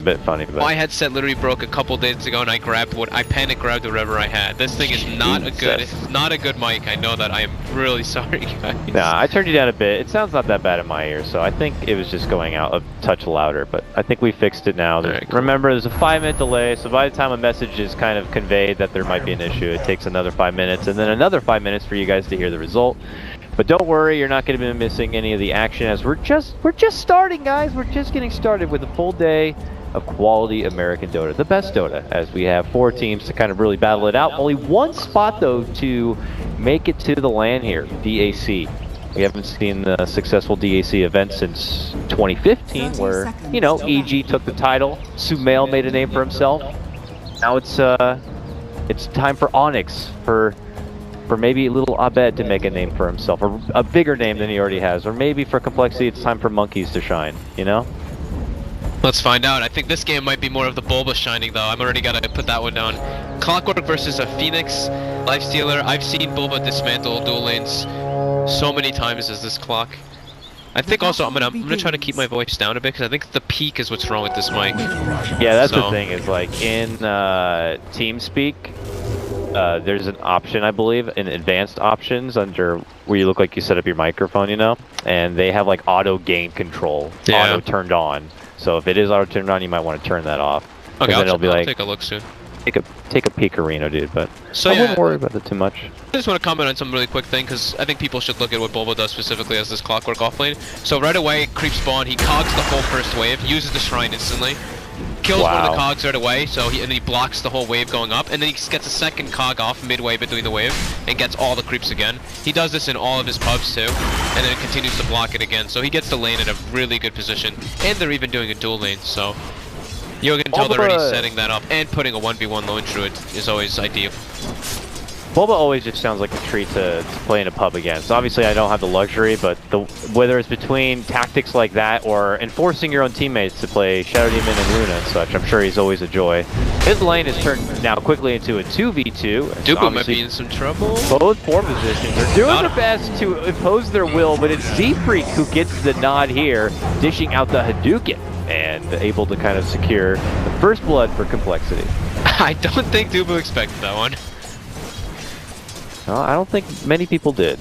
bit funny, but my headset literally broke a couple days ago, and I panic grabbed whatever I had. This thing is not a good mic. I know that. I am really sorry, guys. Nah, I turned you down a bit. It sounds not that bad in my ear, so I think it was just going out a touch louder. But I think we fixed it now. Right, cool. Remember, there's a 5-minute delay, so by the time a message is kind of conveyed that there might be an issue, it takes another 5 minutes, and then another 5 minutes for you guys to hear the result. But don't worry, you're not going to be missing any of the action, as we're just starting, guys. We're just getting started with a full day of quality American Dota, the best Dota, as we have 4 teams to kind of really battle it out. Only 1 spot though to make it to the LAN here, DAC. We haven't seen the successful DAC event since 2015, where, you know, EG took the title, Sumail made a name for himself. Now it's time for Onyx, for maybe little Abed to make a name for himself, or a bigger name than he already has, or maybe for Complexity it's time for Monkeys to shine, you know? Let's find out. I think this game might be more of the Bulba shining, though. I'm already gotta put that one down. Clockwork versus a Phoenix Lifestealer. I've seen Bulba dismantle dual lanes so many times as this clock. I think also I'm gonna try to keep my voice down a bit, because I think the peak is what's wrong with this mic. Yeah, that's the thing, is like in TeamSpeak, there's an option, I believe, in advanced options under where you look like you set up your microphone, you know, and they have like auto gain control, auto turned on. So if it is auto turned on, you might want to turn that off. Okay, I'll take a look soon. Take a peek, Reno, dude. But so I wouldn't worry about it too much. I just want to comment on some really quick thing, because I think people should look at what Bulba does specifically as this Clockwork offlane. So right away, creep spawn, he cogs the whole first wave, uses the shrine instantly, kills one of the cogs right away, so and then he blocks the whole wave going up, and then he gets a second cog off midway between the wave, and gets all the creeps again. He does this in all of his pubs too, and then continues to block it again, so he gets the lane in a really good position, and they're even doing a dual lane, so you can tell they're already setting that up, and putting a 1v1 lone druid is always ideal. Bulba always just sounds like a treat to play in a pub against. Obviously, I don't have the luxury, but whether it's between tactics like that or enforcing your own teammates to play Shadow Demon and Luna and such, I'm sure he's always a joy. His lane is turned now quickly into a 2v2. Dubu might be in some trouble. Both 4 positions are doing their best to impose their will, but it's Z-Freak who gets the nod here, dishing out the Hadouken, and able to kind of secure the first blood for Complexity. I don't think Dubu expected that one. No, I don't think many people did.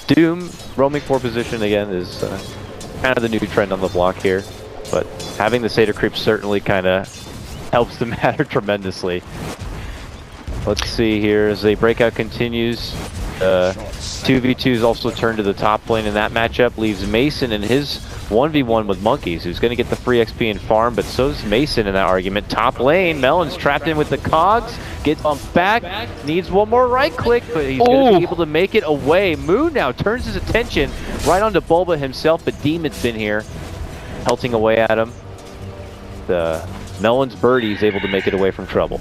Doom roaming 4 position again is kind of the new trend on the block here, but having the Satyr creep certainly kind of helps the matter tremendously. Let's see here as the breakout continues. 2v2s also turned to the top lane in that matchup, leaves Mason in his 1v1 with Monkeys, who's going to get the free XP and farm, but so's Mason in that argument. Top lane, Melon's trapped in with the cogs, gets bumped back, needs one more right click, but he's going to be able to make it away. Moon now turns his attention right onto Bulba himself, but Demon's been here, pelting away at him. The Melon's birdie's able to make it away from trouble.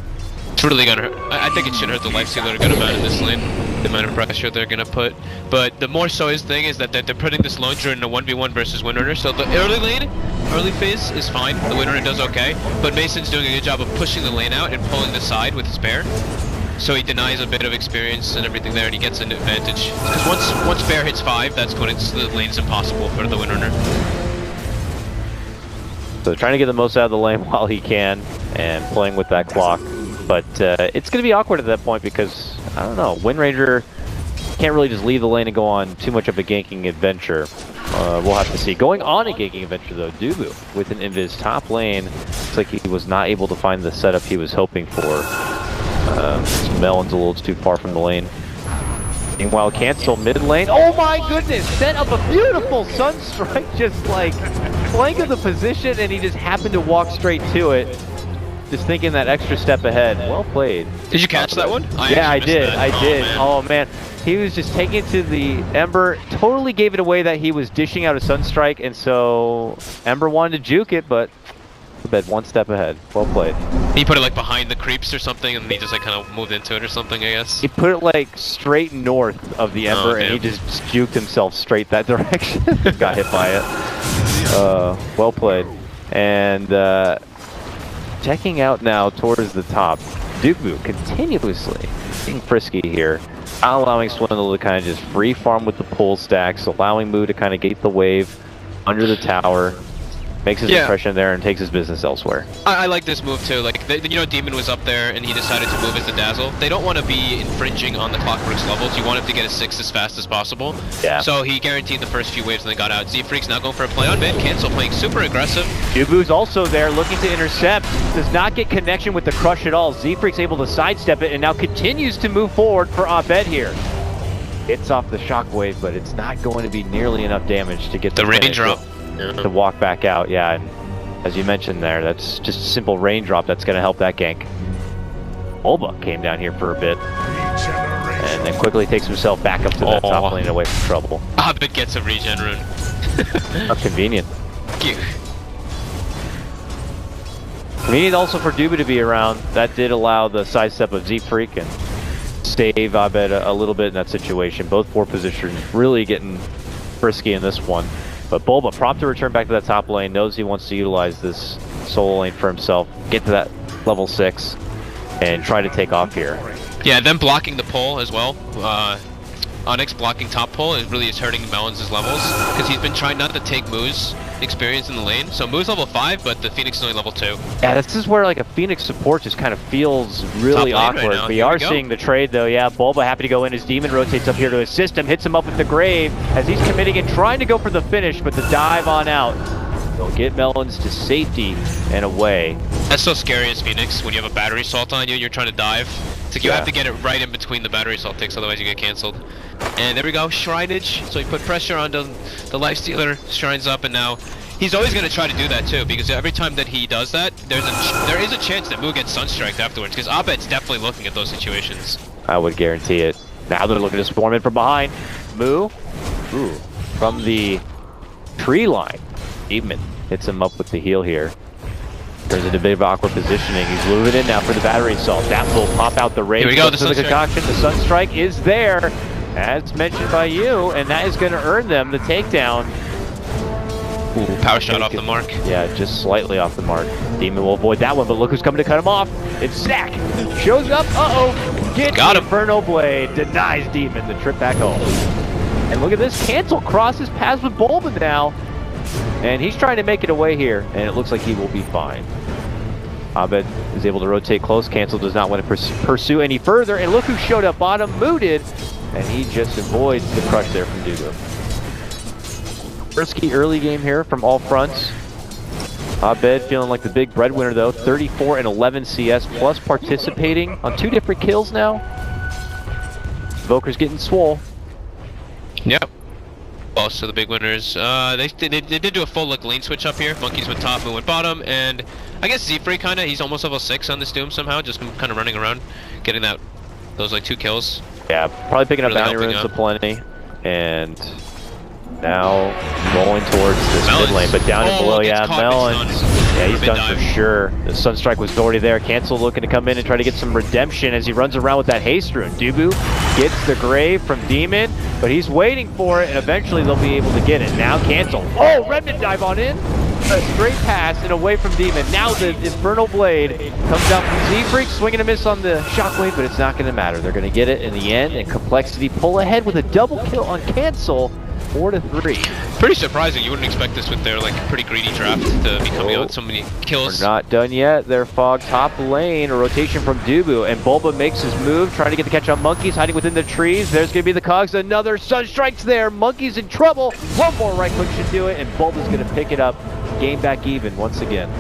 It's really gonna hurt. I think it should hurt the Lifestealer a good amount in this lane. The amount of pressure they're gonna put. But the more so his thing is that they're putting this lone druid in a 1v1 versus Windrunner. So the early lane, early phase is fine. The Windrunner does okay. But Mason's doing a good job of pushing the lane out and pulling the side with his bear. So he denies a bit of experience and everything there, and he gets an advantage. Because once bear hits 5, that's when the lane's impossible for the Windrunner. So trying to get the most out of the lane while he can, and playing with that clock. But it's going to be awkward at that point because, I don't know, Windranger can't really just leave the lane and go on too much of a ganking adventure. We'll have to see. Going on a ganking adventure though, Dubu with an invis top lane. Looks like he was not able to find the setup he was hoping for. Melon's a little too far from the lane. Meanwhile, Cancel mid lane. Oh my goodness! Set up a beautiful Sunstrike, just like flank of the position, and he just happened to walk straight to it. Just thinking that extra step ahead. Well played. Did you catch that one? Yeah, I did. I did. Oh man. He was just taking it to the Ember. Totally gave it away that he was dishing out a Sunstrike, and so Ember wanted to juke it, but Abed 1 step ahead. Well played. He put it like behind the creeps or something, and he just like kind of moved into it or something, I guess. He put it like straight north of the Ember, and he just juked himself straight that direction. Got hit by it. Well played. And checking out now towards the top, Dubu continuously being frisky here, not allowing Swindle to kind of just free farm with the pull stacks, allowing Moo to kind of gate the wave under the tower. makes his impression there and takes his business elsewhere. I like this move too. Like, you know, Demon was up there and he decided to move as the Dazzle. They don't want to be infringing on the Clockwork's levels. You want him to get a 6 as fast as possible. Yeah. So he guaranteed the first few waves and they got out. Z-Freak's now going for a play on mid. Cancel playing super aggressive. Dubu's also there looking to intercept. Does not get connection with the crush at all. Z-Freak's able to sidestep it and now continues to move forward for Abed here. It's off the shockwave, but it's not going to be nearly enough damage to get the raindrop to walk back out. Yeah, and as you mentioned there, that's just a simple raindrop that's going to help that gank. Bulba came down here for a bit, and then quickly takes himself back up to that top lane away from trouble. Abed gets a regen rune. How convenient. Cute. Convenient also for Dubu to be around. That did allow the sidestep of Z-Freak and save Abed a little bit in that situation. Both poor positions really getting frisky in this one. But Bulba, prompt to return back to that top lane, knows he wants to utilize this solo lane for himself, get to that level 6, and try to take off here. Yeah, them blocking the pole as well. Onyx blocking top pole really is hurting Melons' levels, because he's been trying not to take Moo's experience in the lane. So Moo's level 5, but the Phoenix is only level 2. Yeah, this is where like a Phoenix support just kind of feels really awkward. Right, we are seeing the trade though. Yeah, Bulba happy to go in as Demon rotates up here to assist him, hits him up with the Grave as he's committing and trying to go for the finish, but the dive on out will get Melons to safety and away. That's so scary as Phoenix. When you have a battery assault on you, you're trying to dive. It's like you have to get it right in between the battery assault ticks, otherwise you get cancelled. And there we go, Shrinage. So he put pressure onto the Lifestealer, shrines up, and now he's always going to try to do that too, because every time that he does that, there is a chance that Moo gets Sunstriked afterwards, because Abed's definitely looking at those situations. I would guarantee it. Now they're looking to swarm in from behind. Moo, from the tree line. Demon hits him up with the heal here. There's a bit of awkward positioning. He's moving in now for the battery assault. That will pop out the range. Here we go, the concoction. The Sunstrike is there, as mentioned by you, and that is going to earn them the takedown. Ooh, power shot off the mark. Yeah, just slightly off the mark. Demon will avoid that one, but look who's coming to cut him off. It's Zack. Shows up. Gets got him. Inferno Blade. Denies Demon the trip back home. And look at this. Cancel crosses paths with Bulba now. And he's trying to make it away here, and it looks like he will be fine. Abed is able to rotate close. Cancel does not want to pursue any further, and look who showed up bottom. Moo did, and he just avoids the crush there from Dugu. Risky early game here from all fronts. Abed feeling like the big breadwinner though. 34 and 11 CS plus participating on 2 different kills now. Invoker's getting swole. Yep. Also the big winners. They did do a full look lane switch up here. Monkeys went top, Moo went bottom, and I guess Z-Free kinda, he's almost level 6 on this Doom somehow, just kinda running around, getting those like 2 kills. Yeah, probably picking up really bounty runes aplenty, and now rolling towards this mid lane, but down and below, yeah, Melons. Yeah, he's done for sure. The Sunstrike was already there. Cancel looking to come in and try to get some redemption as he runs around with that haste rune. Dubu gets the Grave from Demon, but he's waiting for it, and eventually they'll be able to get it. Now Cancel. Oh, Remnant dive on in. A straight pass and away from Demon. Now the Infernal Blade comes out from Z-Freak, swinging a miss on the Shockwave, but it's not going to matter. They're going to get it in the end, and Complexity pull ahead with a double kill on Cancel. 4-3. Pretty surprising. You wouldn't expect this with their like pretty greedy draft to be coming out with so many kills. We're not done yet. They're Fog top lane. A rotation from Dubu, and Bulba makes his move, trying to get the catch on Monkeys, hiding within the trees. There's going to be the cogs. Another Sunstrike's there. Monkeys in trouble. One more right click should do it, and Bulba's going to pick it up. Game back even once again.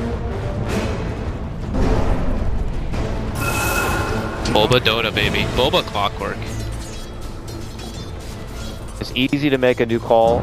Bulba Dota, baby. Bulba Clockwork. It's easy to make a new call.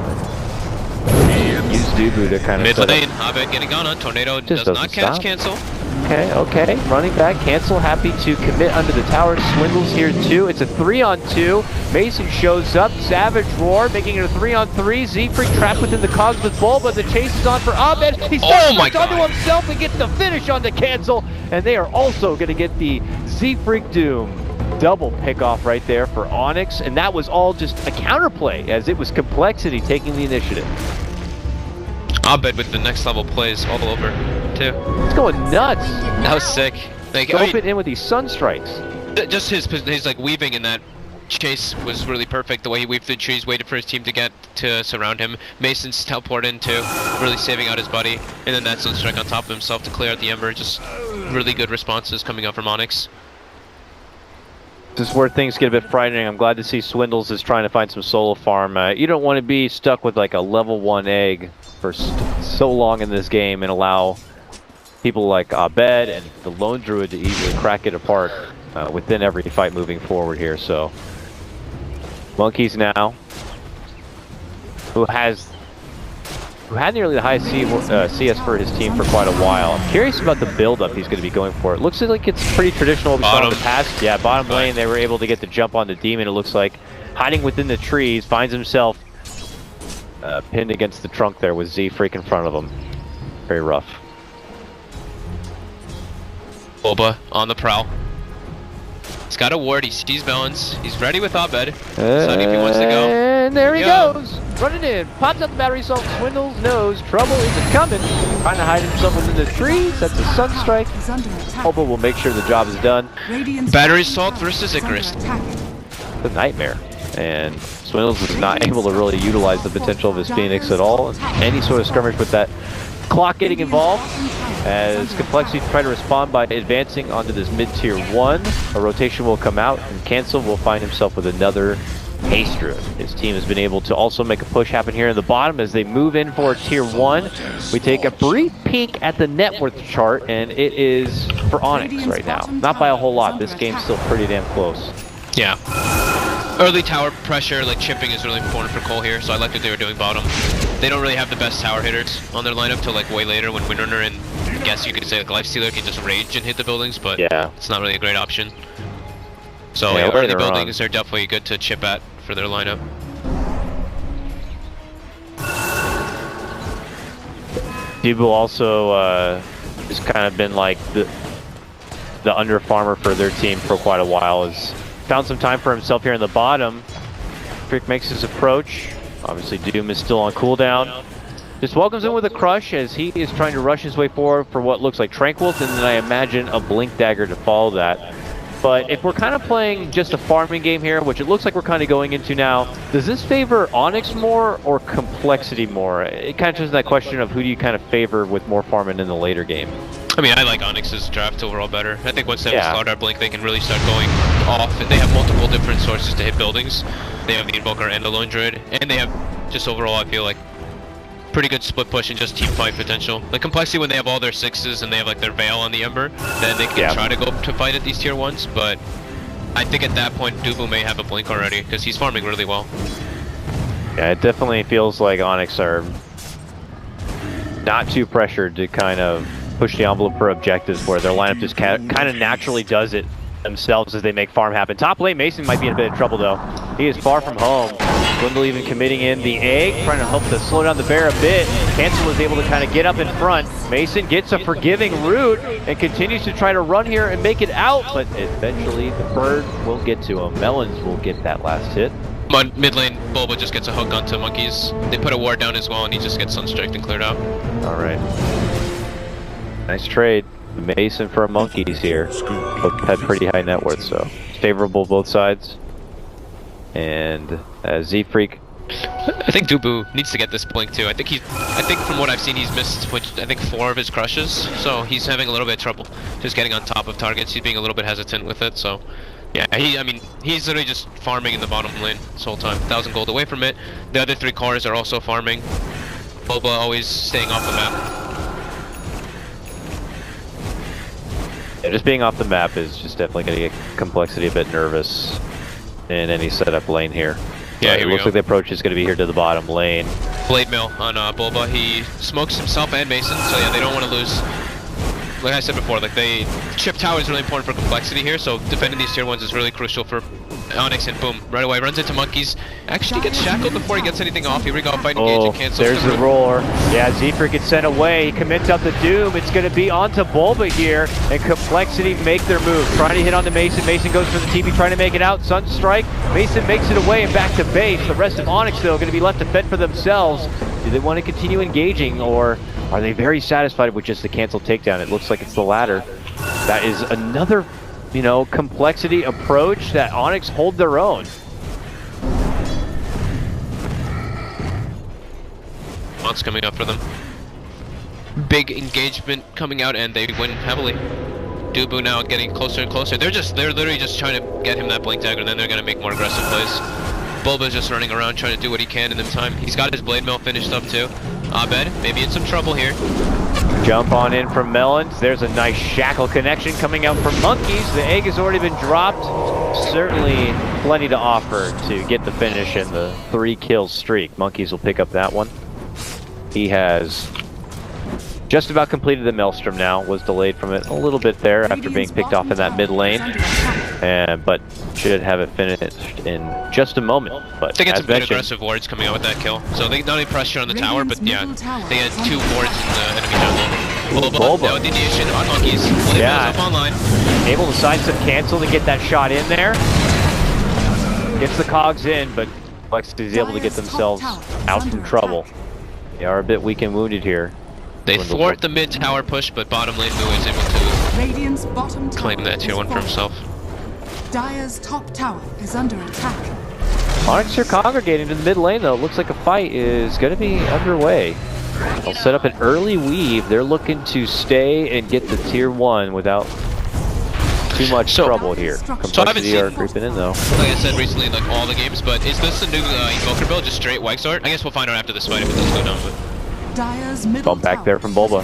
Use Dubu to kind of mid lane. Abed getting gone on. Tornado does not catch Cancel. Okay. Running back. Cancel happy to commit under the tower. Swindles here too. It's a 3-on-2. Mason shows up. Savage Roar making it a 3-on-3. Z-Freak trapped within the cogs with Bulba. The chase is on for Abed. He's onto himself and gets the finish on the Cancel. And they are also going to get the Z-Freak Doom. Double pick off right there for Onyx, and that was all just a counterplay as it was Complexity taking the initiative. Abed with the next level plays all over too. It's going nuts. That was sick. Like Open in with these Sunstrikes. Just his like weaving in that chase was really perfect. The way he weaved through the trees, waited for his team to get to surround him. Mason's teleport in too, really saving out his buddy. And then that Sunstrike on top of himself to clear out the Ember. Just really good responses coming out from Onyx. This is where things get a bit frightening. I'm glad to see Swindles is trying to find some solo farm. You don't want to be stuck with like a level 1 egg for so long in this game and allow people like Abed and the Lone Druid to easily crack it apart within every fight moving forward here. So Monkeys now, who had nearly the highest CS for his team for quite a while. I'm curious about the build-up he's going to be going for. It looks like it's pretty traditional what we saw in the past. Yeah, bottom lane, they were able to get the jump on the Demon, it looks like. Hiding within the trees, finds himself pinned against the trunk there with Z-Freak in front of him. Very rough. Boba on the prowl. He's got a ward, he sees balance, he's ready with Abed. Sunny if he wants to go. And there he goes! Running in, pops out the battery assault, Swindles knows trouble isn't coming. Trying to hide himself within the trees, that's a Sunstrike. Boba will make sure the job is done. Battery assault versus Icarus. It's a nightmare. And Swindles is not able to really utilize the potential of his Phoenix at all. Any sort of skirmish with that clock getting involved. As Complexity try to respond by advancing onto this mid-tier 1. A rotation will come out, and Cancel will find himself with another haste druid. His team has been able to also make a push happen here in the bottom as they move in for tier 1. We take a brief peek at the net worth chart, and it is for Onyx right now. Not by a whole lot. This game's still pretty damn close. Yeah. Early tower pressure, like chipping, is really important for Cole here, so I like what they were doing bottom. They don't really have the best tower hitters on their lineup till like way later when Windrunner and I guess you could say like Lifestealer can just rage and hit the buildings, but yeah, it's not really a great option. So yeah, early buildings are definitely good to chip at for their lineup. Dubu also has kind of been like the under farmer for their team for quite a while. Has found some time for himself here in the bottom. Frick makes his approach. Obviously Doom is still on cooldown. Just welcomes in with a crush as he is trying to rush his way forward for what looks like Tranquils, and then I imagine a Blink Dagger to follow that. But if we're kind of playing just a farming game here, which it looks like we're kind of going into now, does this favor Onyx more or Complexity more? It kind of turns that question of who do you kind of favor with more farming in the later game. I mean, I like Onyx's draft overall better. I think once they have Slardar Blink, they can really start going off. And they have multiple different sources to hit buildings. They have the Invoker and the Lone Druid. And they have, just overall, I feel like, pretty good split push and just team fight potential. Like Complexity, when they have all their 6s and they have like their Veil on the Ember, then they can try to go to fight at these tier 1s. But I think at that point, Dubu may have a Blink already, because he's farming really well. Yeah, it definitely feels like Onyx are not too pressured to kind of push the envelope for objectives, where their lineup just kind of naturally does it themselves as they make farm happen. Top lane, Mason might be in a bit of trouble though. He is far from home. Swindle even committing in the egg, trying to help to slow down the bear a bit. Cancel was able to kind of get up in front. Mason gets a forgiving root and continues to try to run here and make it out, but eventually the bird will get to him. Melons will get that last hit. Mid lane, Bulba just gets a hook onto Monkeys. They put a ward down as well, and he just gets Sunstriked and cleared out. All right. Nice trade. Mason for a Monkeys here. Both had pretty high net worth, so favorable both sides. And Z-Freak. I think Dubu needs to get this Blink too. I think from what I've seen, he's missed, I think 4 of his crushes, so he's having a little bit of trouble just getting on top of targets. He's being a little bit hesitant with it, so yeah, I mean, he's literally just farming in the bottom lane this whole time. 1,000 gold away from it. The other 3 cars are also farming. Boba always staying off the map. Yeah, just being off the map is just definitely going to get Complexity a bit nervous in any setup lane here. Yeah, it looks like the approach is going to be here to the bottom lane. Blade Mill on Bulba. He smokes himself and Mason, so yeah, they don't want to lose. Like I said before, like chip tower is really important for Complexity here, so defending these tier 1s is really crucial for Onyx, and boom, right away runs into Monkeys. Actually gets shackled before he gets anything off. Here we go, fight engage and cancel. There's the roar. Yeah, Z-Freak gets sent away. He commits up the Doom. It's going to be onto Bulba here, and Complexity make their move. Trying to hit onto Mason. Mason goes for the TP, trying to make it out. Sunstrike. Mason makes it away and back to base. The rest of Onyx, though, going to be left to fend for themselves. Do they want to continue engaging, or are they very satisfied with just the cancel takedown? It looks like it's the latter. That is another you know, complexity approach that Onyx hold their own. What's coming up for them? Big engagement coming out, and they win heavily. Dubu now getting closer and closer. They're literally just trying to get him that blink dagger, and then they're gonna make more aggressive plays. Bulba's just running around trying to do what he can in the time. He's got his blade mail finished up too. Abed, maybe in some trouble here. Jump on in from Melons. There's a nice shackle connection coming out from Monkeys. The egg has already been dropped. Certainly plenty to offer to get the finish in the 3-kill streak. Monkeys will pick up that one. He has just about completed the Maelstrom now. Was delayed from it a little bit there after being picked off in that mid lane. But should have it finished in just a moment. But they get some good aggressive wards coming out with that kill. So they not only pressure on the tower, but yeah, they had 2 wards in the enemy jungle. Bulba now with the initiation on Monkeys. Yeah, up online. Able to sidestep cancel to get that shot in there. Gets the cogs in, but Complexity is able to get themselves out from trouble. They are a bit weak and wounded here. They thwart the mid tower push, but bottom lane Mu is able to claim that tier 1 for himself. Dire's top tower is under attack. Onyx are congregating to the mid lane though. Looks like a fight is going to be underway. They'll set up an early weave. They're looking to stay and get the tier 1 without too much trouble here. Complexity are creeping in though. Like I said recently, like all the games, but is this a new Invoker build, just straight Wexart? I guess we'll find out after this fight if it does go down. But bump back there from Bulba.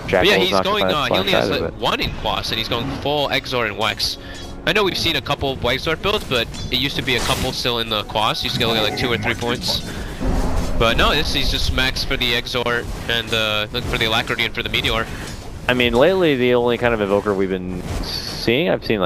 Yeah, he's going, he only has like 1 in Quas, and he's going full Exort and Wex. I know we've seen a couple Wexart builds, but it used to be a couple still in the Quas. You used to get like 2 or 3 points. But no, he's just max for the Exort and for the Alacrity and for the Meteor. I mean, lately the only kind of Invoker we've been seeing, I've seen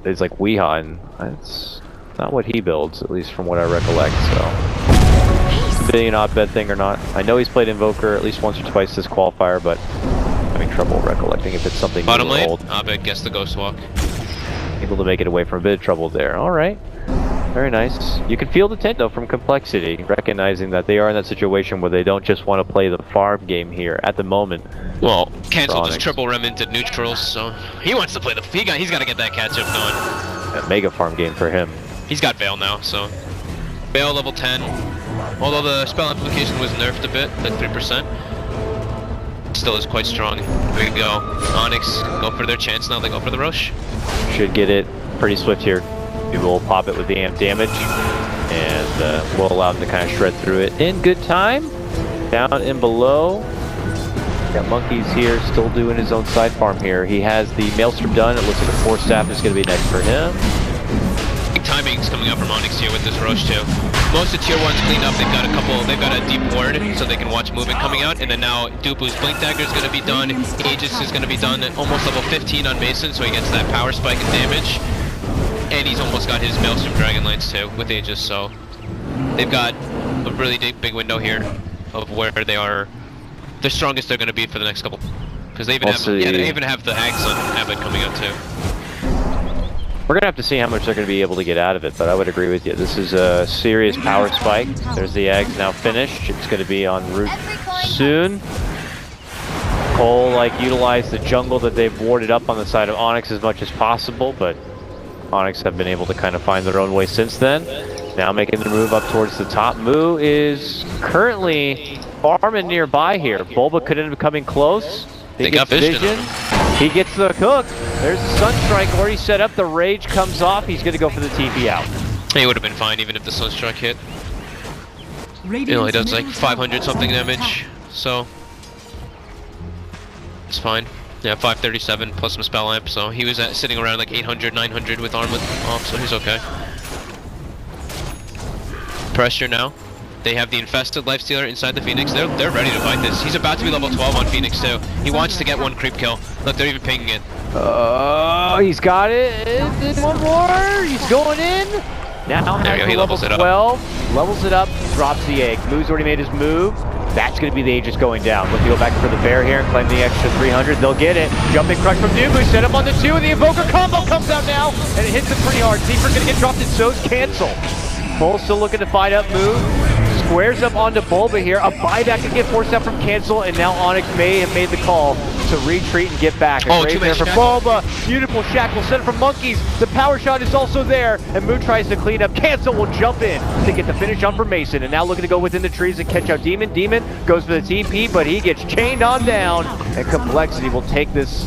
is like Weeha, and it's not what he builds, at least from what I recollect, so. Being an Abed thing or not. I know he's played Invoker at least once or twice this qualifier, but having trouble recollecting if it's something bottom new or lane, old. Abed gets the Ghost Walk. Able to make it away from a bit of trouble there. Alright. Very nice. You can feel the tent though from Complexity, recognizing that they are in that situation where they don't just want to play the farm game here at the moment. Well, Cancel just triple remitted neutrals, so he wants to play the he's got to get that catch up going. A mega farm game for him. He's got Veil now, so Veil level 10. Although the spell amplification was nerfed a bit, like 3%. Still is quite strong. There we go. Onyx go for their chance now, they go for the Roche. Should get it pretty swift here. We will pop it with the amp damage, and we'll allow them to kind of shred through it in good time. Down and below. Got Monkeys here, still doing his own side farm here. He has the Maelstrom done. It looks like a 4 staff is going to be next for him. Timing's coming up from Onyx here with this Roche too. Most of tier 1's cleaned up. They've got a deep ward so they can watch movement coming out, and then now Dupu's Blink Dagger is going to be done. Aegis is going to be done at almost level 15 on Mason, so he gets that power spike and damage. And he's almost got his Maelstrom Dragon Lance too with Aegis, so they've got a really big window here of where they are the strongest they're going to be for the next couple. Because they even have the Ags on Abed coming out too. We're going to have to see how much they're going to be able to get out of it, but I would agree with you. This is a serious power spike. There's the eggs now finished. It's going to be en route soon. Cole, utilized the jungle that they've warded up on the side of Onyx as much as possible, but Onyx have been able to kind of find their own way since then. Now making the move up towards the top. Mu is currently farming nearby here. Bulba could end up coming close. They got vision. He gets the hook. There's the Sunstrike already set up. The Rage comes off. He's going to go for the TP out. He would have been fine even if the Sunstrike hit. He only does like 500 something damage, so it's fine. Yeah, 537 plus some spell amp, so he was sitting around like 800, 900 with armlet off, so he's okay. Pressure now. They have the infested Lifestealer inside the Phoenix. They're ready to fight this. He's about to be level 12 on Phoenix too. He wants to get 1 creep kill. Look, they're even pinging it. Oh, he's got it. One more. He's going in. Now has he level 12. Levels it up. Drops the egg. Moo's already made his move. That's going to be the Aegis going down. Looking to go back for the bear here and claim the extra 300. They'll get it. Jumping crush from Nubu. Set up on the 2. And the Invoker combo comes out now. And it hits him pretty hard. Zeeper going to get dropped and so's Cancel. Bull still looking to fight up Mu. Squares up onto Bulba here. A buyback to get forced out from Cancel. And now Onyx may have made the call to retreat and get back. Oh, Great there for Boba. Beautiful shackle set from Monkeys. The power shot is also there, and Moon tries to clean up. Cancel will jump in to get the finish on for Mason, and now looking to go within the trees and catch out Demon. Demon goes for the TP, but he gets chained on down, and Complexity will take this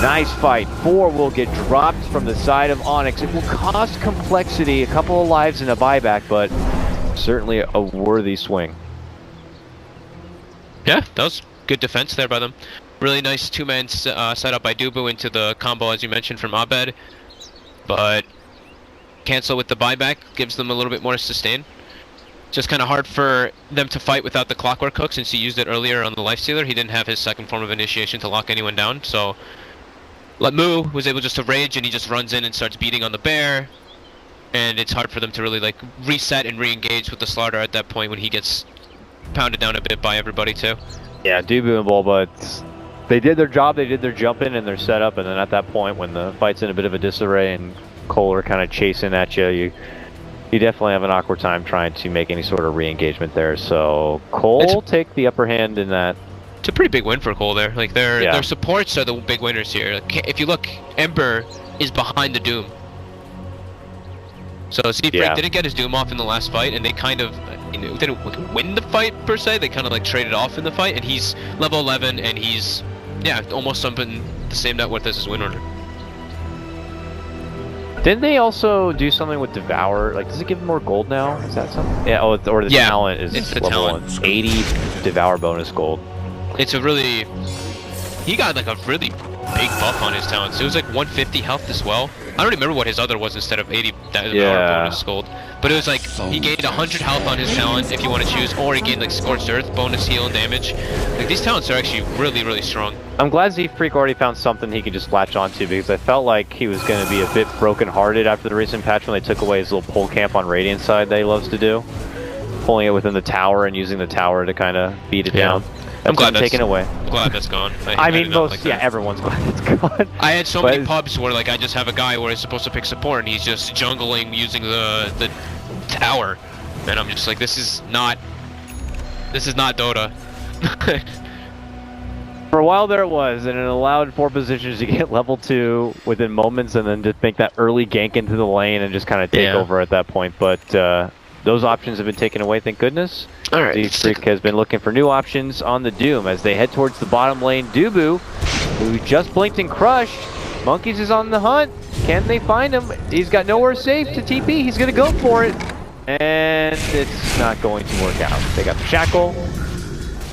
nice fight. 4 will get dropped from the side of Onyx. It will cost Complexity a couple of lives and a buyback, but certainly a worthy swing. Yeah, that was good defense there by them. Really nice two-man setup by Dubu into the combo, as you mentioned, from Abed. But cancel with the buyback gives them a little bit more sustain. Just kind of hard for them to fight without the Clockwork Hook, since he used it earlier on the Lifestealer. He didn't have his second form of initiation to lock anyone down, so Mu was able just to rage, and he just runs in and starts beating on the bear. And it's hard for them to really like reset and re-engage with the Slaughter at that point when he gets pounded down a bit by everybody too. Yeah, Dubu and Bulba, they did their job, they did their jumping and their setup, and then at that point when the fight's in a bit of a disarray and Cole are kind of chasing at you, you definitely have an awkward time trying to make any sort of re-engagement there. So Cole will take the upper hand in that. It's a pretty big win for Cole there. Like their supports are the big winners here. Like, if you look, Ember is behind the Doom. So Seafreak didn't get his Doom off in the last fight, and they kind of didn't win the fight per se. They kind of like traded off in the fight, and he's level 11, and he's almost something the same net worth as his win order. Didn't they also do something with Devour? Like, does it give him more gold now? Is that something? Yeah. Oh, or the talent is it's the level talent. 1. 80 Devour bonus gold. It's a really, he got like a really big buff on his talents. It was like 150 health as well. I don't remember what his other was instead of 80 bonus gold. But it was like, he gained 100 health on his talent if you want to choose, or he gained like Scorched Earth, bonus heal and damage. Like, these talents are actually really, really strong. I'm glad Z-Freak already found something he could just latch onto, because I felt like he was going to be a bit broken-hearted after the recent patch when they took away his little pull camp on Radiant side that he loves to do. Pulling it within the tower and using the tower to kind of beat it down. I'm glad that's taken away. I'm glad that's gone. I mean, everyone's glad it's gone. I had so many pubs where like I just have a guy where he's supposed to pick support and he's just jungling using the tower, and I'm just like, this is not Dota. For a while there it was, and it allowed 4 positions to get level 2 within moments, and then just make that early gank into the lane and just kind of take over at that point. But those options have been taken away, thank goodness. Alright. Z-Freak has been looking for new options on the Doom as they head towards the bottom lane. Dubu, who just blinked and crushed. Monkeys is on the hunt. Can they find him? He's got nowhere safe to TP. He's going to go for it. And it's not going to work out. They got the Shackle.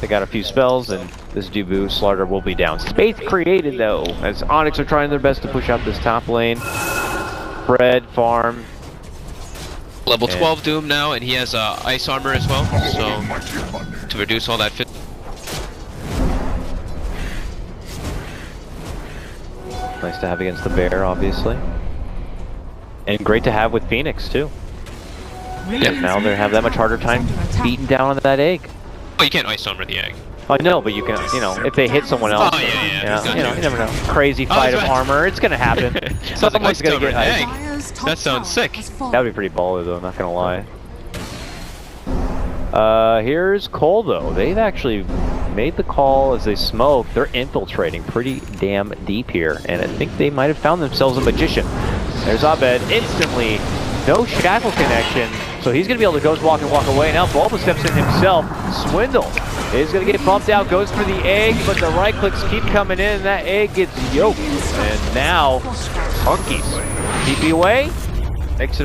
They got a few spells, and this Dubu Slaughter will be down. Space created, though, as Onyx are trying their best to push out this top lane. Fred, farm. Level 12 Doom now, and he has ice armor as well, so to reduce all that fit. Nice to have against the bear, obviously. And great to have with Phoenix, too. Yeah, now they have that much harder time beating down on that egg. Oh, you can't ice armor the egg. I know, but you can, if they hit someone else. Oh, yeah. You never know. Crazy fight of armor, it's gonna happen. Someone's gonna get egg. That sounds sick. That would be pretty baller, though, not gonna lie. Here's Cole, though. They've actually made the call as they smoke. They're infiltrating pretty damn deep here, and I think they might have found themselves a magician. There's Abed, instantly, no shackle connection, so he's going to be able to ghost walk and walk away. Now Bulba steps in himself. Swindle is going to get bumped out, goes for the egg, but the right clicks keep coming in, and that egg gets yoked. And now, Monkeys, TP away, makes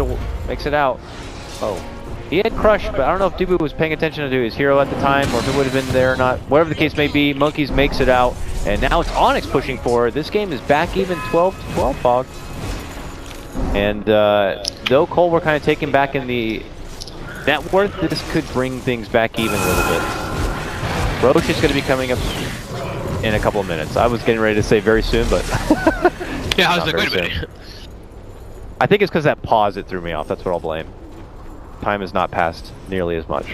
it out. Oh. He had crushed, but I don't know if Dubu was paying attention to his hero at the time, or if it would have been there or not. Whatever the case may be, Monkeys makes it out, and now it's Onyx pushing forward. This game is back even 12-12, Fog. And though Cole were kind of taken back in the net worth, this could bring things back even a little bit. Roche is going to be coming up in a couple of minutes. I was getting ready to say very soon, but yeah, I was like, wait a minute. I think it's because that pause it threw me off. That's what I'll blame. Time has not passed nearly as much.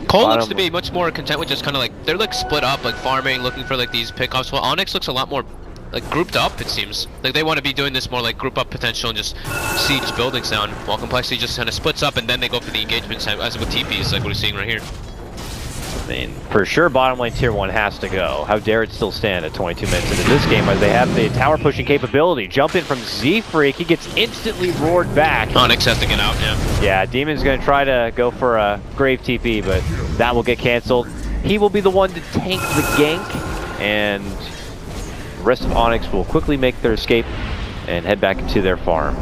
Cole looks to be much more content with just kind of like, they're like split up, like farming, looking for like these pickups, while Onyx looks a lot more like grouped up, it seems. Like they want to be doing this more like group up potential and just siege buildings down, while Complexity just kind of splits up and then they go for the engagement as with TPs, like what we're seeing right here. I mean, for sure bottom lane tier 1 has to go. How dare it still stand at 22 minutes into this game as they have the tower pushing capability. Jump in from Z-Freak, he gets instantly roared back. Onyx has to get out, yeah. Yeah, Demon's gonna try to go for a Grave TP, but that will get canceled. He will be the one to tank the gank, and the rest of Onyx will quickly make their escape and head back into their farm.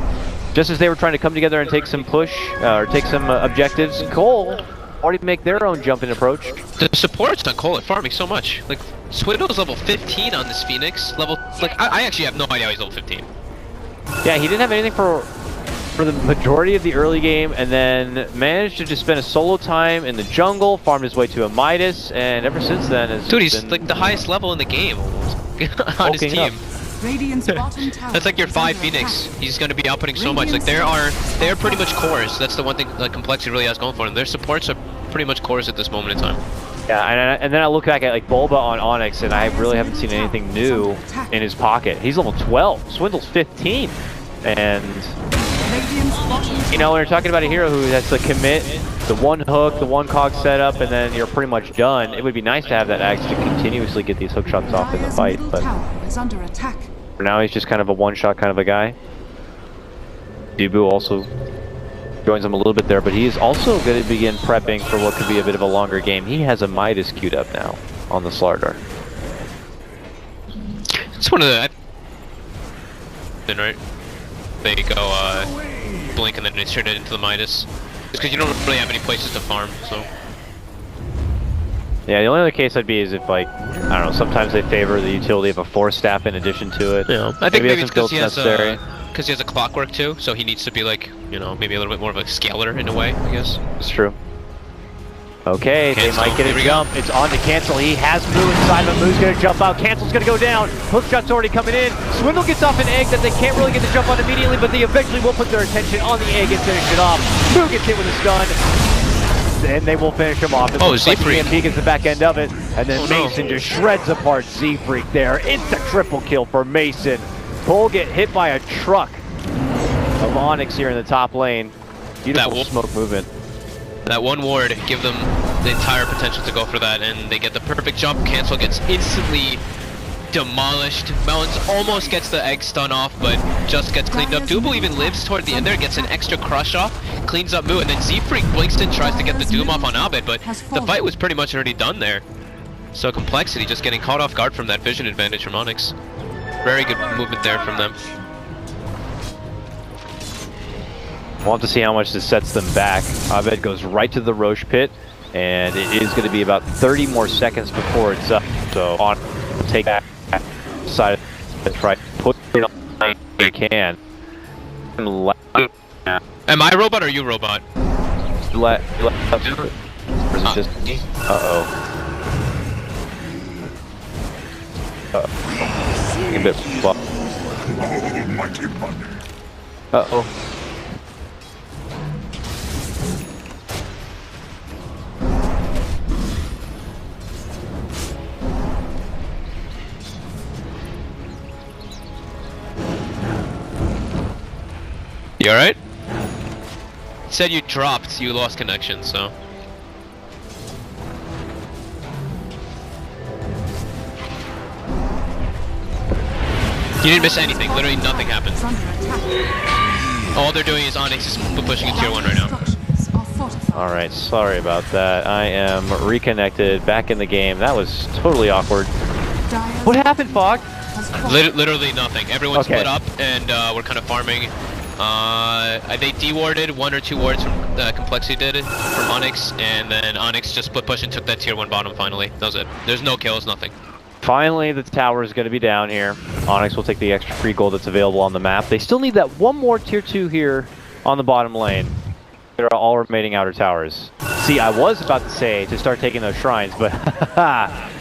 Just as they were trying to come together and take some push, or take some objectives, Cole already make their own jump in approach. The support's on Cole at farming so much. Like, Swindle's level 15 on this Phoenix. I actually have no idea how he's level 15. Yeah, he didn't have anything for the majority of the early game, and then managed to just spend a solo time in the jungle, farmed his way to a Midas, and ever since then has Dude, he's like the highest level in the game on his team. That's like your 5 Phoenix. He's going to be outputting so much. Like they are pretty much cores. That's the one thing that Complexity really has going for them. Their supports are pretty much cores at this moment in time. Yeah, and then I look back at like Bulba on Onyx, and I really haven't seen anything new in his pocket. He's level 12. Swindle's 15, and you know, when you're talking about a hero who has to commit the one hook, the one cog setup, and then you're pretty much done, it would be nice to have that Axe to continuously get these hook shots off in the fight, but for now he's just kind of a one-shot kind of a guy. Dubu also joins him a little bit there, but he is also going to begin prepping for what could be a bit of a longer game. He has a Midas queued up now on the Slardar. It's one of the... right? They go blink and then they turn it into the Midas. Just because you don't really have any places to farm, so... Yeah, the only other case I'd be is if, like, I don't know, sometimes they favor the utility of a Force Staff in addition to it. Yeah, I think maybe it's because he has a clockwork too, so he needs to be like, you know, maybe a little bit more of a scaler in a way, I guess. It's true. Okay, Cancel. They might get a jump. It's on to Cancel. He has Moo inside, but Moo's gonna jump out. Cancel's gonna go down. Hookshot's already coming in. Swindle gets off an egg that they can't really get the jump on immediately, but they eventually will put their attention on the egg and finish it off. Moo gets hit with a stun, and they will finish him off. Oh, Z-Freak. He gets the back end of it, and then Mason just shreds apart Z-Freak there. It's a triple kill for Mason. Cole get hit by a truck of Onyx here in the top lane. Beautiful smoke movement. That one ward, give them the entire potential to go for that, and they get the perfect jump. Cancel gets instantly demolished. Melons almost gets the egg stun off, but just gets cleaned up. Dubu even lives toward the end there, gets an extra crush off, cleans up Moo, and then Z-Freak blinks in, tries to get the Doom off on Abed, but the fight was pretty much already done there. So Complexity just getting caught off guard from that vision advantage from Onyx. Very good movement there from them. We'll have to see how much this sets them back. Abed goes right to the Roche pit, and it is going to be about 30 more seconds before it's up. So on, take that side and try to put it on if they can. Am I robot or you robot? Let do it. Or is it just me? Uh-oh. A bit flop. Uh-oh. You alright? Said you dropped, you lost connection, so. You didn't miss anything, literally nothing happened. All they're doing is Onyx is pushing in tier 1 right now. Alright, sorry about that. I am reconnected, back in the game. That was totally awkward. What happened, Fog? Literally nothing. Everyone split up and we're kind of farming. They de-warded 1 or 2 wards from Complexity did from Onyx, and then Onyx just split push and took that tier 1 bottom finally. That was it. There's no kills, nothing. Finally, the tower is going to be down here. Onyx will take the extra free gold that's available on the map. They still need that one more tier 2 here on the bottom lane. There are all remaining outer towers. See, I was about to say to start taking those shrines, but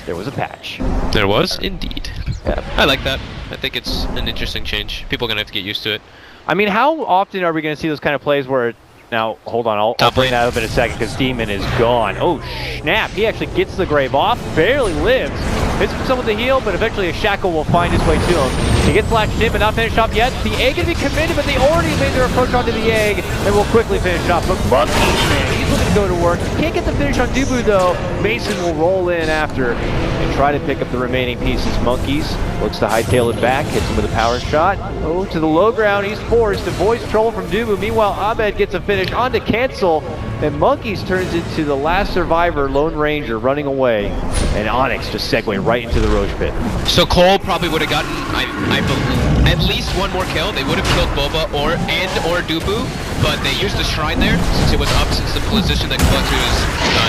there was a patch. There was, indeed. Yeah. I like that. I think it's an interesting change. People are going to have to get used to it. I mean, how often are we going to see those kind of plays where... Now, hold on, I'll bring that up in a second because Demon is gone. Oh, snap. He actually gets the grave off, barely lives. Hits himself with the heal, but eventually a shackle will find his way to him. He gets latched in, but not finished off yet. The egg can be committed, but they already made their approach onto the egg and will quickly finish off. But Monkey, man, he's looking to go to work. Can't get the finish on Dubu though. Mason will roll in after and try to pick up the remaining pieces. Monkeys looks to hightail it back, hits him with a power shot. Oh, to the low ground, he's forced. Avoids trouble from Dubu. Meanwhile, Abed gets a finish on to cancel. And Monkeys turns into the last survivor, Lone Ranger, running away. And Onyx just segueing right into the Roach Pit. So Cole probably would have gotten, I believe, at least one more kill. They would have killed Boba or Dubu, but they used the shrine there since it was up since the position that Clutch was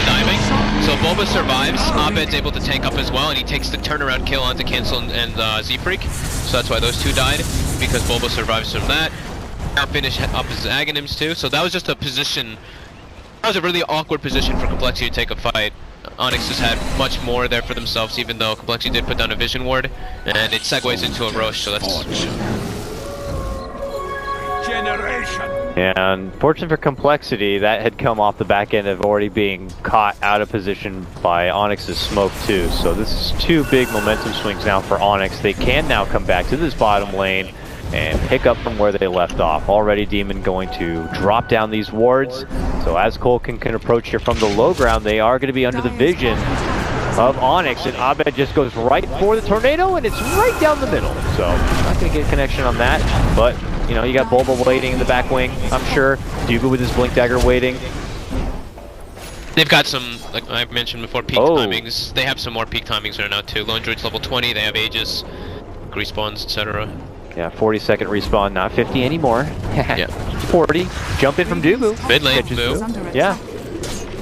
diving. So Boba survives. Abed's able to tank up as well, and he takes the turnaround kill onto Cancel and Z-Freak. So that's why those two died, because Boba survives from that. Now finish up his Aghanims too. So that was just a position. That was a really awkward position for Complexity to take a fight. Onyx has had much more there for themselves, even though Complexity did put down a Vision Ward, and it segues into a Roche, so that's... And fortunate for Complexity, that had come off the back end of already being caught out of position by Onyx's smoke too. So this is two big momentum swings now for Onyx. They can now come back to this bottom lane and pick up from where they left off. Already Demon going to drop down these wards. So as Cole can approach here from the low ground, they are going to be under the vision of Onyx, and Abed just goes right for the tornado, and it's right down the middle. So not going to get a connection on that, but you know, you got Bulba waiting in the back wing, I'm sure. Dubu with his Blink Dagger waiting. They've got some, like I mentioned before, peak timings. They have some more peak timings right now too. Lone Druid's level 20, they have Aegis, respawns, etc. Yeah, 40-second respawn, not 50 anymore. Yeah. 40. Jump in from Dubu. Mid lane, Boo. Yeah.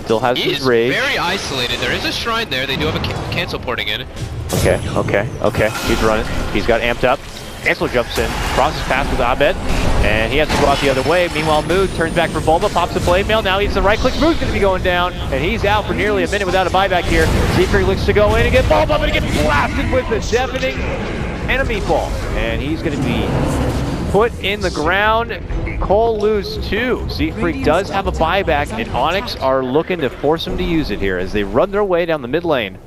Still has his rage. Very isolated. There is a shrine there. They do have a cancel porting in. Okay. He's running. He's got amped up. Cancel jumps in, crosses past with Abed, and he has to go out the other way. Meanwhile, Mood turns back for Bulba, pops a blade mail. Now he's the right click. Mood's going to be going down, and he's out for nearly a minute without a buyback here. Z-Freak looks to go in and get Bulba, but he gets blasted with the deafening enemy ball, and he's going to be put in the ground. Cole lose two. Z-Freak does have a buyback, and Onyx are looking to force him to use it here as they run their way down the mid lane.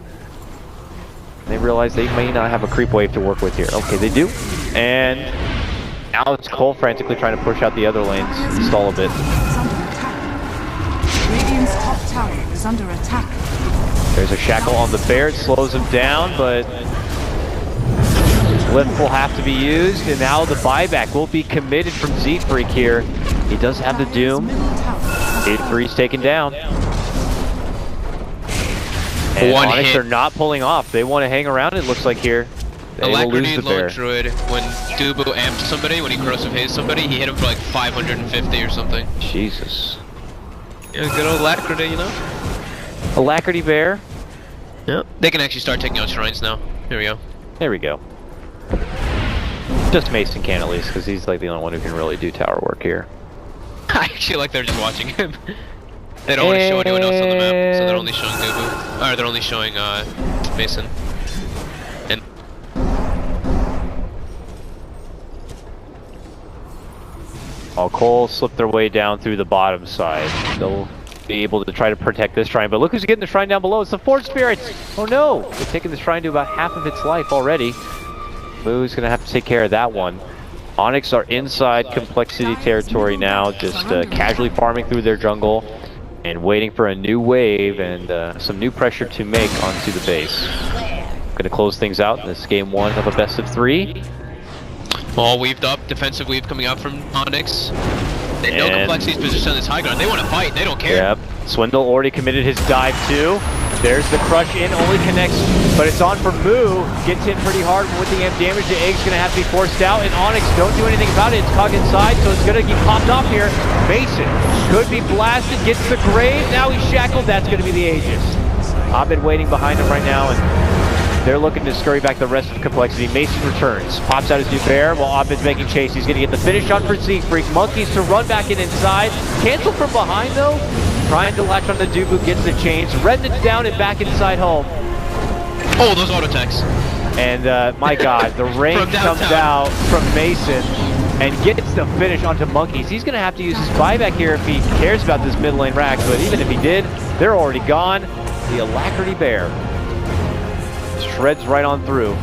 They realize they may not have a creep wave to work with here. Okay, they do. And now it's Cole frantically trying to push out the other lanes, stall a bit. Radiant's top tower is under attack. There's a shackle on the bear, it slows him down, but lift will have to be used, and now the buyback will be committed from Z-Freak here. He does have the Doom. 8-3's taken down. And Onyx are not pulling off. They want to hang around, it looks like here. They will lose the bear. Lone Druid, when Dubu amped somebody, when he corrosive hazed somebody, he hit him for like 550 or something. Jesus. Yeah, good old Alacrity, you know? Alacrity bear. Yep. They can actually start taking out shrines now. Here we go. There we go. Just Mason can at least, because he's like the only one who can really do tower work here. I actually like they're just watching him. They don't want to show anyone else on the map, so they're only showing Dubu. Or they're only showing Mason. And Cole slipped their way down through the bottom side. They'll be able to try to protect this shrine, but look who's getting the shrine down below. It's the Forge Spirits! Oh no! They're taking the shrine to about half of its life already. Moo's gonna have to take care of that one. Onyx are inside Complexity territory now, just casually farming through their jungle and waiting for a new wave and some new pressure to make onto the base. Gonna close things out in this game one of a best of three. all weaved up, defensive weave coming out from Onyx. They know Complexity's position on this high ground. They want to fight, they don't care. Yep. Swindle already committed his dive too. There's the crush in, only connects, but it's on for Moo. Gets in pretty hard with the amp damage. The egg's gonna have to be forced out, and Onyx don't do anything about it. It's cog inside, so it's gonna get popped off here. Mason could be blasted, gets the grave. Now he's shackled, that's gonna be the Aegis. Abed waiting behind him right now, and they're looking to scurry back the rest of Complexity. Mason returns, pops out his new bear while Abed's making chase. He's gonna get the finish on for Z-Freak. Monkeys to run back in inside. Cancel from behind though. Trying to latch on the Dubu, gets the chains. Remnant's down and back inside home. Oh, those auto attacks. And my god, the rain comes out from Mason and gets the finish onto Monkeys. He's gonna have to use his buyback here if he cares about this mid lane rack, but even if he did, they're already gone. The Alacrity Bear shreds right on through.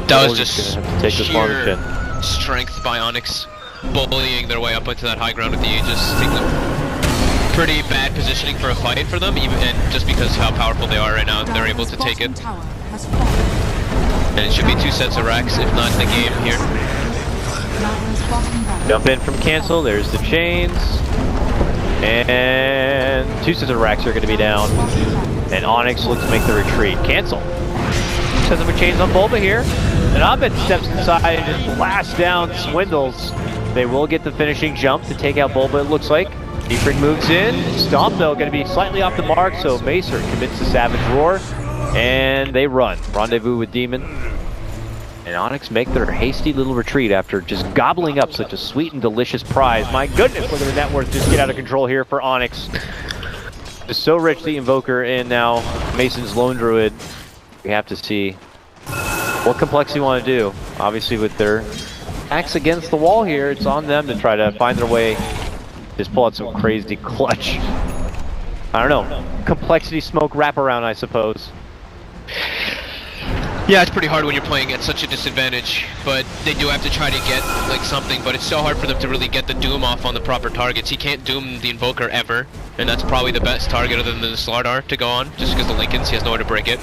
That was just gonna have to take this sheer strength by Onyx, bullying their way up into that high ground with the Aegis, taking them. pretty bad positioning for a fight for them, even and just because how powerful they are right now, they're able to take it. And it should be 2 sets of racks, if not the game here. Jump in from cancel, there's the chains. And 2 sets of racks are going to be down. And Onyx looks to make the retreat. Cancel. Sets up a chains on Bulba here. And Abed steps inside and just blasts down Swindles. They will get the finishing jump to take out Bulba, it looks like. Ifrit moves in. Stomp, though, going to be slightly off the mark, so Macer commits the Savage Roar. And they run. Rendezvous with Demon. And Onyx make their hasty little retreat after just gobbling up such a sweet and delicious prize. My goodness, look at the net worth just get out of control here for Onyx. It's so rich, the Invoker, and now Mason's Lone Druid. We have to see what Complexity want to do. Obviously, with their backs against the wall here, it's on them to try to find their way. Just pull out some crazy clutch. I don't know. Complexity smoke wraparound, I suppose. Yeah, it's pretty hard when you're playing at such a disadvantage, but they do have to try to get like something, but it's so hard for them to really get the Doom off on the proper targets. He can't Doom the Invoker ever, and that's probably the best target other than the Slardar to go on, just because the Lincolns, he has nowhere to break it.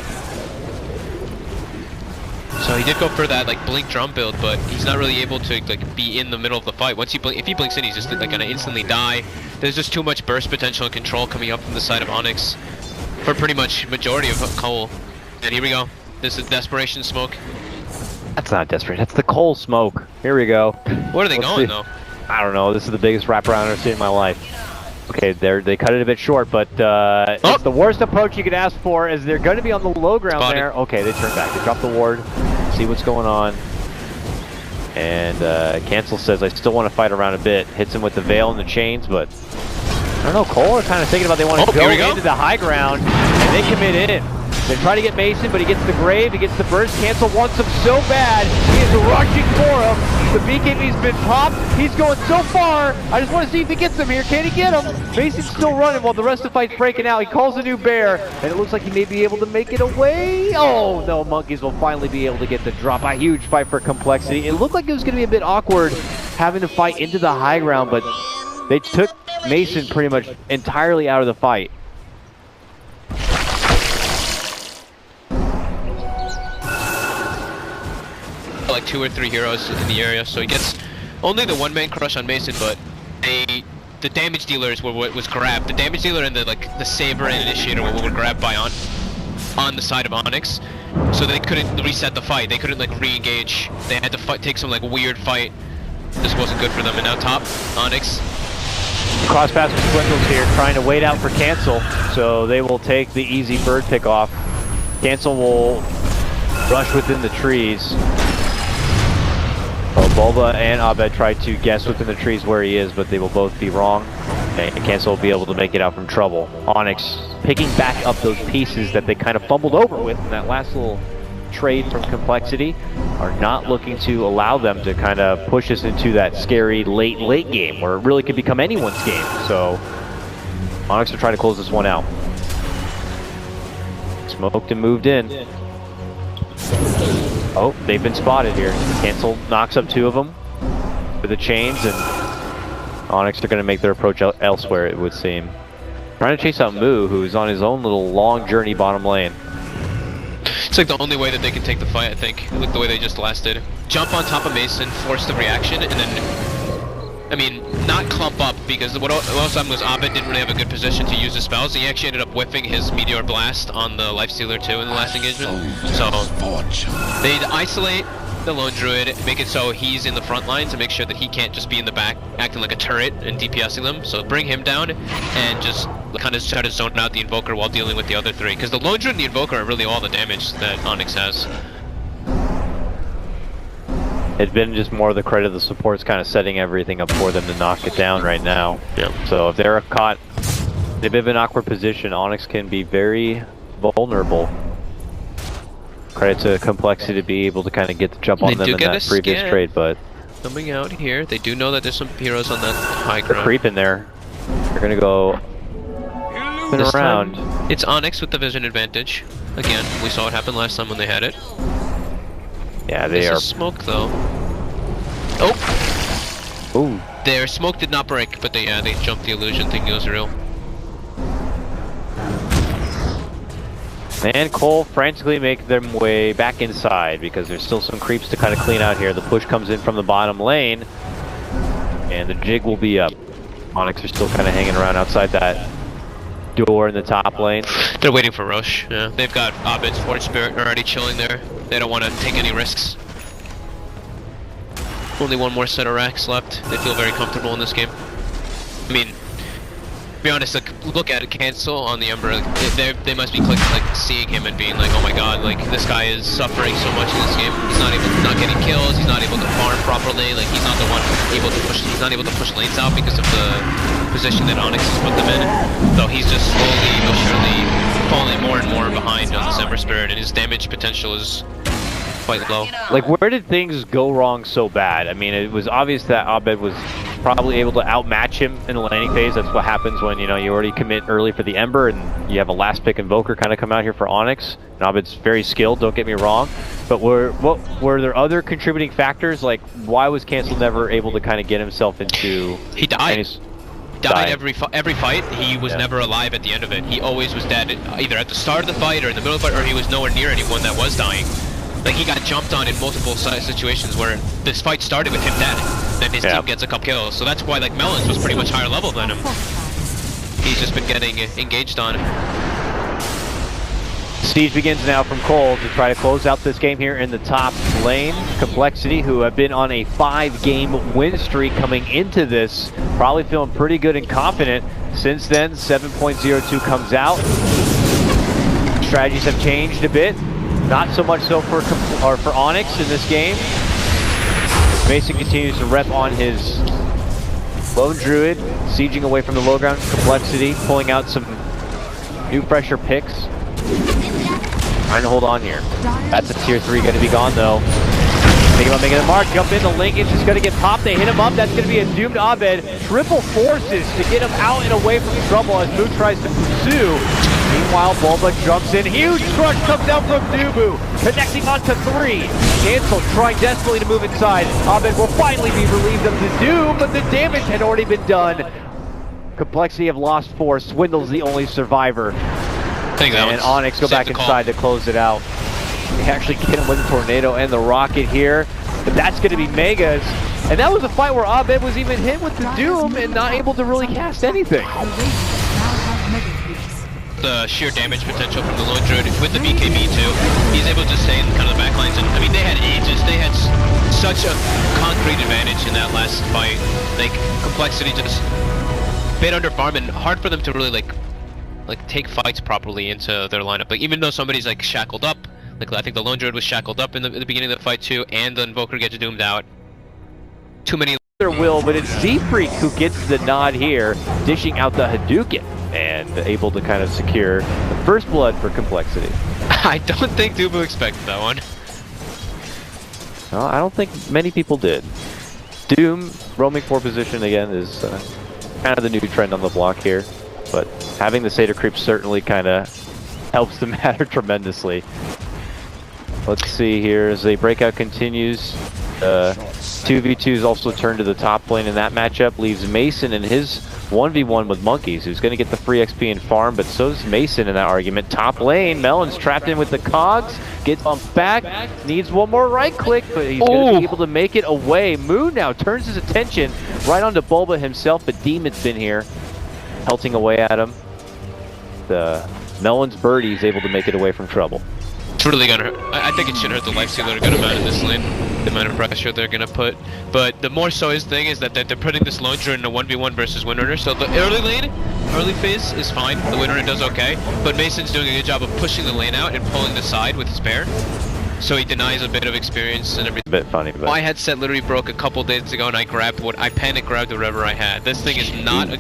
So he did go for that like blink drum build, but he's not really able to like be in the middle of the fight. Once he if he blinks in, he's just like gonna instantly die. There's just too much burst potential and control coming up from the side of Onyx for pretty much majority of Cole. And here we go. This is Desperation Smoke. That's not desperate. That's the Cole Smoke. Here we go. Where are they going though? I don't know. This is the biggest wraparound I've seen in my life. Okay, they cut it a bit short, but it's the worst approach you could ask for, as they're going to be on the low ground there. Okay, they turn back. They drop the ward. See what's going on. And Cancel says, I still want to fight around a bit. Hits him with the Veil and the chains, but I don't know. Cole are kind of thinking about they want to go into the high ground, and they commit in. They try to get Mason, but he gets the Grave, he gets the burst. Cancel wants him so bad, he is rushing for him. The BKB's been popped, he's going so far. I just want to see if he gets him here. Can he get him? Mason's still running while the rest of the fight's breaking out. He calls a new bear, and it looks like he may be able to make it away. Oh no, Monkeys will finally be able to get the drop. A huge fight for Complexity. It looked like it was going to be a bit awkward having to fight into the high ground, but they took Mason pretty much entirely out of the fight. Like 2 or 3 heroes in the area, so he gets only the 1-man crush on Mason, but the damage dealers were what was grabbed. The damage dealer and the Saber and Initiator were grabbed by on the side of Onyx, so they couldn't reset the fight. They couldn't like re-engage. They had to take some like weird fight. This wasn't good for them. And now top Onyx. Cross pass with Swindles here, trying to wait out for Cancel, so they will take the easy bird pick off. Cancel will rush within the trees. Well, Bulba and Abed try to guess within the trees where he is, but they will both be wrong. And Cancel will be able to make it out from trouble. Onyx picking back up those pieces that they kind of fumbled over with in that last little trade from Complexity, are not looking to allow them to kind of push us into that scary late game where it really could become anyone's game. So Onyx will try to close this one out. Smoked and moved in. Oh, they've been spotted here. Cancel knocks up 2 of them with the chains, and Onyx are going to make their approach elsewhere, it would seem. Trying to chase out Moo, who's on his own little long journey bottom lane. It's like the only way that they can take the fight, I think. Look the way they just lasted. Jump on top of Mason, force the reaction, and then, I mean, not clump up, because what else happened was Abed didn't really have a good position to use the spells. He actually ended up whiffing his Meteor Blast on the Lifestealer too in the last engagement. So they isolate the Lone Druid, make it so he's in the front lines, and make sure that he can't just be in the back acting like a turret and DPSing them. So bring him down and just kind of try to zone out the Invoker while dealing with the other 3, because the Lone Druid and the Invoker are really all the damage that Onyx has. It's been just more of the credit of the supports kind of setting everything up for them to knock it down right now. Yep. So if they're caught in a bit of an awkward position, Onyx can be very vulnerable. Credit to Complexity to be able to kind of get the jump on them in that previous trade, but coming out here, they do know that there's some heroes on that high they're ground. creeping there. They're gonna go around. It's Onyx with the vision advantage. Again, we saw what happened last time when they had it. Yeah, they are. Smoke though. Oh! Ooh. Their smoke did not break, but they jumped the illusion, thinking it was real. And Cole frantically make their way back inside because there's still some creeps to kind of clean out here. The push comes in from the bottom lane, and the jig will be up. Onyx are still kind of hanging around outside that door in the top lane. They're waiting for Roche. Yeah, they've got Abed's Forge Spirit already chilling there. They don't want to take any risks. Only one more set of racks left. They feel very comfortable in this game. I mean, to be honest, like, look at it, Cancel on the Ember. They must be seeing him and being like, oh my god, like this guy is suffering so much in this game. He's not getting kills. He's not able to farm properly. Like he's not the one able to push. He's not able to push lanes out because of the position that Onyx has put them in. So he's just slowly but surely falling more and more behind on this Ember Spirit, and his damage potential is quite low. Like, where did things go wrong so bad? I mean, it was obvious that Abed was probably able to outmatch him in the landing phase. That's what happens when, you know, you already commit early for the Ember and you have a last pick Invoker kind of come out here for Onyx. And Abed's very skilled, don't get me wrong. But were there other contributing factors? Like, why was Cancel never able to kind of get himself into... He died. Died every fight. He was never alive at the end of it. He always was dead, either at the start of the fight or in the middle of the fight, or he was nowhere near anyone that was dying. Like, he got jumped on in multiple situations where this fight started with him dead, then his team gets a couple kills. So that's why, like, Melons was pretty much higher level than him. He's just been getting engaged on. Siege begins now from Cole to try to close out this game here in the top lane. Complexity, who have been on a 5-game win streak coming into this, probably feeling pretty good and confident. Since then, 7.02 comes out. Strategies have changed a bit. Not so much so for Onyx in this game. Mason continues to rep on his Lone Druid, sieging away from the low ground. Complexity pulling out some new fresher picks. Trying to hold on here. That's a tier 3 going to be gone though. Think about making a mark, jump in, the linkage is going to get popped, they hit him up, that's going to be a doomed Abed. Triple forces to get him out and away from trouble as Moo tries to pursue. Meanwhile, Bulba jumps in, huge crush comes out from Dubu, connecting onto 3. Cancel trying desperately to move inside. Abed will finally be relieved of the doom, but the damage had already been done. Complexity have lost 4, Swindle's the only survivor. And Onyx go back inside to close it out. They actually get him with the Tornado and the Rocket here, but that's going to be Megas. And that was a fight where Abed was even hit with the Doom and not able to really cast anything. The sheer damage potential from the Lone Druid with the BKB too. He's able to stay in kind of the backlines, and I mean they had ages. They had such a concrete advantage in that last fight. Like Complexity just bit under farm and hard for them to really like take fights properly into their lineup. Like even though somebody's like shackled up, like I think the Lone Druid was shackled up in the beginning of the fight too, and the Invoker gets doomed out. Too many. Their will, but it's Z-Freak who gets the nod here, dishing out the Hadouken and able to kind of secure the first blood for Complexity. I don't think Dubu expected that one. Well, I don't think many people did. Doom roaming 4 position again is kind of the new trend on the block here, but having the Satyr creep certainly kind of helps the matter tremendously. Let's see here as the breakout continues. 2v2s also turned to the top lane in that matchup, leaves Mason in his 1v1 with Monkeys, who's going to get the free XP and farm, but so does Mason in that argument. Top lane, Melon's trapped in with the cogs, gets bumped back, needs one more right click, but he's going to be able to make it away. Moon now turns his attention right onto Bulba himself, but Demon's been here, pelting away at him. The Melon's birdie's able to make it away from trouble. It's really gonna hurt. I think it should hurt the lifesteal that are gonna mount in this lane. The amount of pressure they're gonna put. But the more so his thing is that they're putting this Lone Druid in a 1v1 versus Windrunner. So the early lane, early phase is fine. The Windrunner does okay. But Mason's doing a good job of pushing the lane out and pulling the side with his bear. So he denies a bit of experience and everything. A bit funny, but... My headset literally broke a couple days ago and I panic grabbed whatever I had. This thing is not a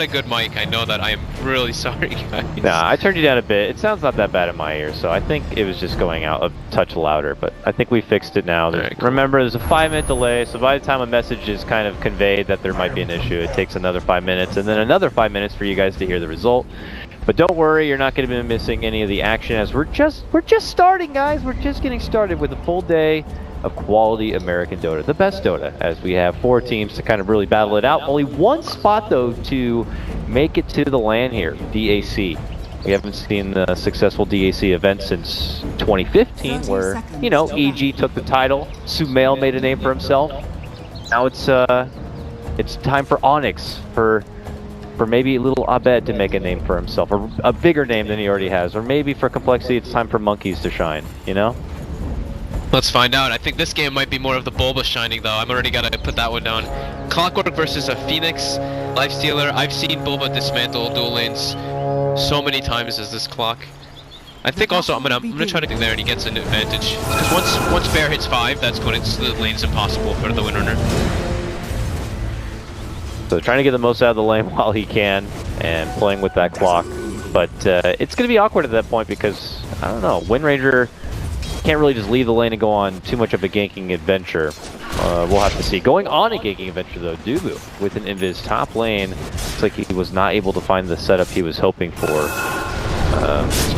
good mic. I know that. I am really sorry, guys. Nah, I turned you down a bit. It sounds not that bad in my ear, so I think it was just going out a touch louder, but I think we fixed it now. Right, cool. Remember, there's a 5-minute delay, so by the time a message is kind of conveyed that there might be an issue, it takes another 5 minutes, and then another 5 minutes for you guys to hear the result. But don't worry, you're not going to be missing any of the action as we're just starting, guys. We're just getting started with a full day of quality American Dota, the best Dota, as we have 4 teams to kind of really battle it out. Only one spot though to make it to the LAN here, DAC. We haven't seen a successful DAC event since 2015, where, you know, EG took the title, Sumail made a name for himself. Now it's time for Onyx, for maybe little Abed to make a name for himself, or a bigger name than he already has, or maybe for Complexity it's time for Monkeys to shine, you know? Let's find out. I think this game might be more of the Bulba shining, though. I'm already gotta put that one down. Clockwork versus a Phoenix Lifestealer. I've seen Bulba dismantle dual lanes so many times as this clock. I think also I'm gonna try to get there and he gets an advantage. Because once Bear hits 5, that's when the lane's impossible for the Windrunner. So trying to get the most out of the lane while he can, and playing with that clock. But it's going to be awkward at that point because, I don't know, Windranger can't really just leave the lane and go on too much of a ganking adventure. We'll have to see. Going on a ganking adventure though, Dubu with an invis top lane. Looks like he was not able to find the setup he was hoping for.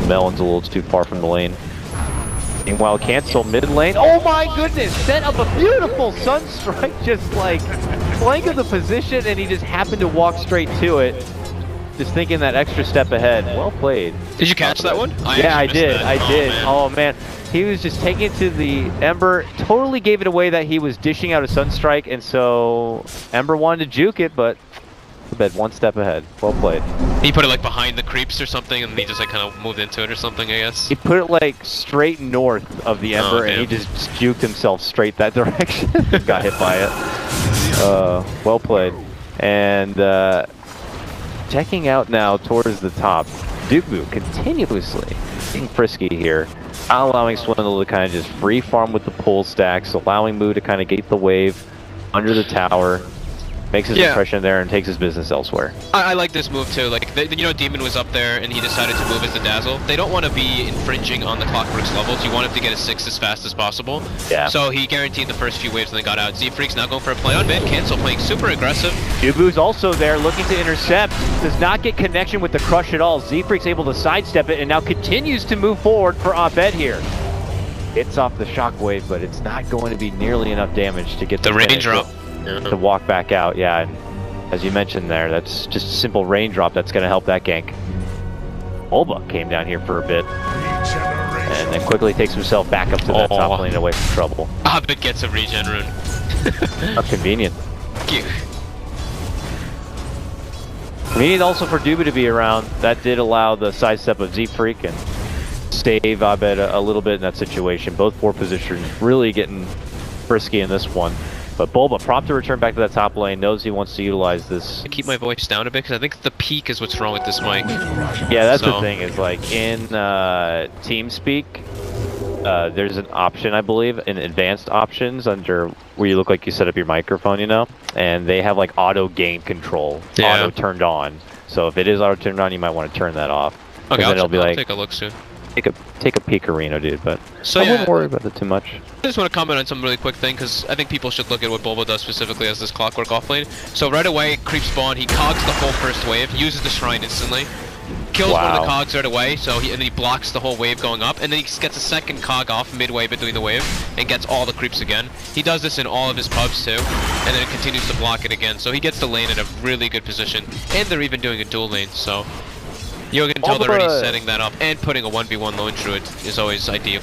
Melon's a little too far from the lane. Meanwhile, cancel mid lane. Oh my goodness! Set up a beautiful Sunstrike, just like flank of the position, and he just happened to walk straight to it. Just thinking that extra step ahead. Well played. Did you catch that one? Yeah, I did. I did. Oh man. He was just taking it to the Ember. Totally gave it away that he was dishing out a Sunstrike, and so Ember wanted to juke it, but Abed one step ahead. Well played. He put it like behind the creeps or something, and he just like kind of moved into it or something, I guess. He put it like straight north of the Ember, and he just juked himself straight that direction. Got hit by it. Well played. And checking out now towards the top, Dubu continuously being frisky here, not allowing Swindle to kind of just free farm with the pull stacks, allowing Moo to kind of gate the wave under the tower. Makes his impression there and takes his business elsewhere. I like this move too. Like, you know, Demon was up there and he decided to move as the Dazzle. They don't want to be infringing on the Clockwork's levels. You want him to get a 6 as fast as possible. Yeah. So he guaranteed the first few waves and then got out. Z-Freak's now going for a play on mid. Cancel, playing super aggressive. Dubu's also there looking to intercept. Does not get connection with the crush at all. Z-Freak's able to sidestep it and now continues to move forward for Abed here. It's off the shockwave, but it's not going to be nearly enough damage to get the range drop. To walk back out, yeah, and as you mentioned there, that's just a simple raindrop that's going to help that gank. Bulba came down here for a bit, and then quickly takes himself back up to that top lane away from trouble. Abed gets a regen rune. How convenient. Convenient also for Dubu to be around. That did allow the sidestep of Z-Freak and save Abed a little bit in that situation. Both four positions really getting frisky in this one. But Bulba, prompt to return back to that top lane, knows he wants to utilize this. I keep my voice down a bit because I think the peak is what's wrong with this mic. Yeah, that's the thing, is like in TeamSpeak, there's an option, I believe, in advanced options under where you look like you set up your microphone, you know? And they have like auto gain control, auto turned on. So if it is auto turned on, you might want to turn that off. Okay, I'll take a look soon. Take a peek, Reno, dude, but so I wouldn't worry about it too much. I just want to comment on some really quick thing, because I think people should look at what Bulba does specifically as this Clockwork offlane. So right away, creep spawn, he cogs the whole first wave, uses the shrine instantly, kills one of the cogs right away, so and then he blocks the whole wave going up, and then he gets a second cog off midway between the wave, and gets all the creeps again. He does this in all of his pubs too, and then continues to block it again, so he gets the lane in a really good position, and they're even doing a dual lane, so you can tell they're already setting that up, and putting a 1v1 lone druid is always ideal.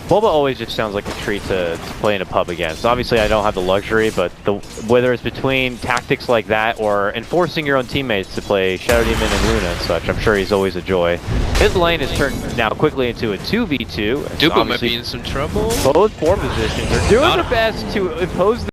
Bulba always just sounds like a treat to play in a pub against. Obviously, I don't have the luxury, but whether it's between tactics like that or enforcing your own teammates to play Shadow Demon and Luna and such, I'm sure he's always a joy. His lane is turned now quickly into a 2v2. Dubu might be in some trouble. Both four positions are doing their best to impose